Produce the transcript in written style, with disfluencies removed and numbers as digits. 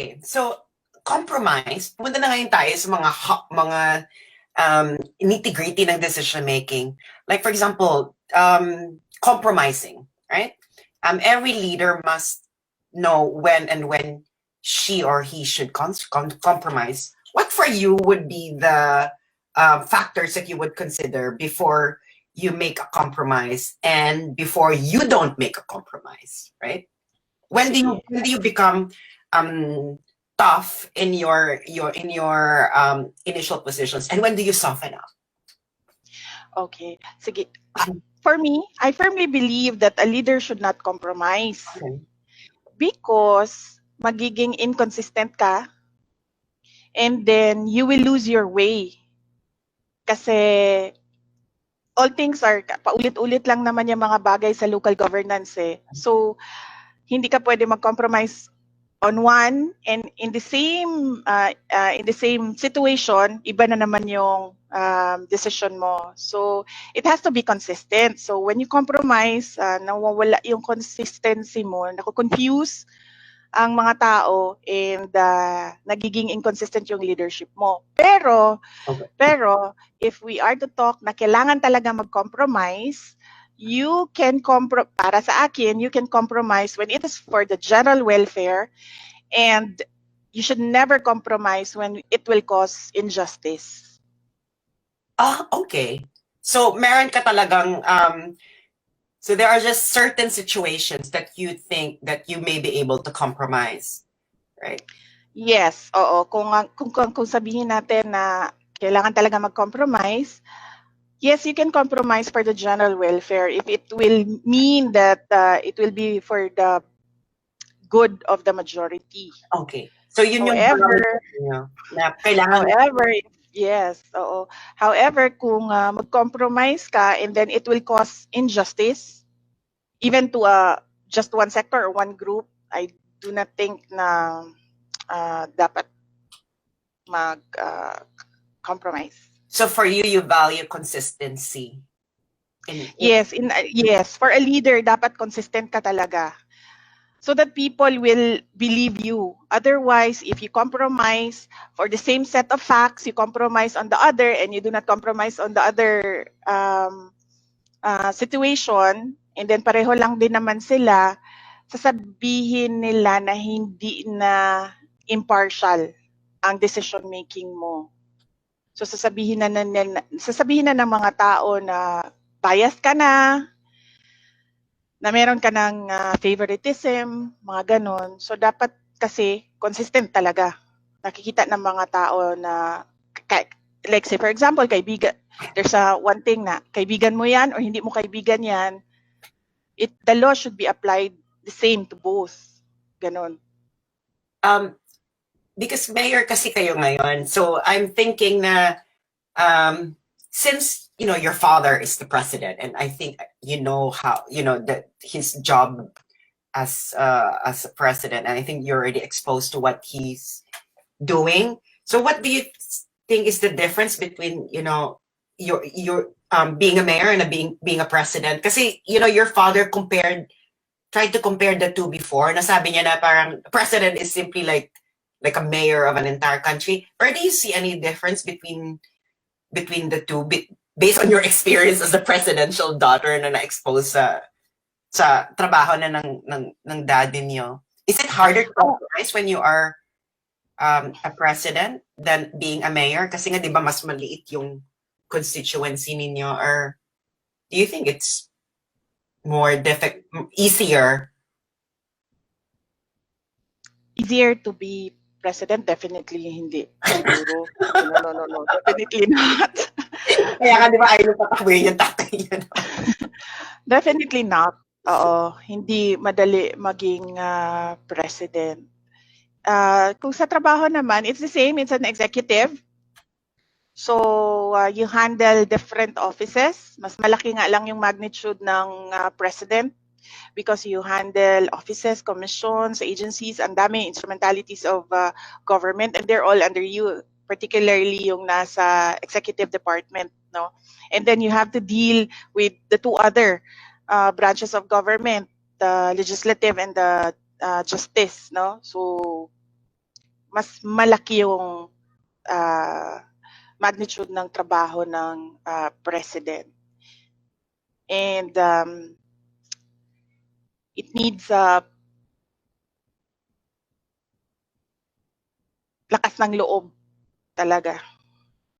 Okay, so compromise, pumunta na ngayon tayo sa mga nitty-gritty ng decision making. Like for example, compromising, right? Every leader must know when she or he should compromise. What for you would be the factors that you would consider before you make a compromise and before you don't make a compromise, right? When do you become tough in your initial positions, and when do you soften up? Okay. Sige. For me, I firmly believe that a leader should not compromise Okay. because magiging inconsistent ka and then you will lose your way. Kasi all things are paulit-ulit lang naman yung mga bagay sa local governance eh. So hindi ka pwede mag-compromise on one, and in the same situation, iba na naman yung decision mo. So it has to be consistent. So when you compromise, nawawala yung consistency mo, nako-confuse ang mga tao, and nagiging inconsistent yung leadership mo. Pero if we are to talk na kailangan talaga mag-compromise, you can para sa akin, you can compromise when it is for the general welfare, and you should never compromise when it will cause injustice. Okay. So meron ka talagang so there are just certain situations that you think that you may be able to compromise, right? Yes, oo. Kung sabihin natin na kailangan talaga mag-compromise, yes, you can compromise for the general welfare if it will mean that it will be for the good of the majority. Okay. So yun However, na kailangan. Yes, oo. However, kung mag-compromise ka and then it will cause injustice, even to just one sector or one group, I do not think na dapat mag-compromise. So for you, you value consistency. Yes, for a leader, dapat consistent ka talaga, so that people will believe you. Otherwise, if you compromise for the same set of facts, you compromise on the other, and you do not compromise on the other situation, and then pareho lang din naman sila, sasabihin nila na hindi na impartial ang decision making mo. So sasabihin na ng mga tao na biased ka na meron ka ng favoritism, mga ganon. So dapat kasi consistent talaga. Nakikita ng mga tao na, like say for example, kaibigan, there's one thing na kaibigan mo yan or hindi mo kaibigan yan, the law should be applied the same to both. Ganon. Because mayor kasi kayo ngayon, so I'm thinking na since your father is the president, and I think how that his job as a president, and I think you're already exposed to what he's doing. So what do you think is the difference between your being a mayor and being a president? Kasi your father tried to compare the two before. Nasabi niya na parang president is simply like a mayor of an entire country. Or do you see any difference between the two based on your experience as a presidential daughter na na-expose sa trabaho na ng daddy niyo? Is it harder to compromise when you are a president than being a mayor? Kasi nga, di ba, mas maliit yung constituency ninyo? Or do you think it's more easier? Easier to be president? Definitely hindi. Siguro. No. Definitely not. Kaya nga, di ba, ayaw patakbuhin yung tatay niyo? Definitely not. Oo. Hindi madali maging president. Kung sa trabaho naman, it's the same. It's an executive. So, you handle different offices. Mas malaki nga lang yung magnitude ng president because you handle offices, commissions, agencies, and dami instrumentalities of government, and they're all under you, particularly yung nasa executive department, no? And then you have to deal with the two other branches of government, the legislative and the justice, no? So mas malaki yung magnitude ng trabaho ng president. And it needs lakas ng loob talaga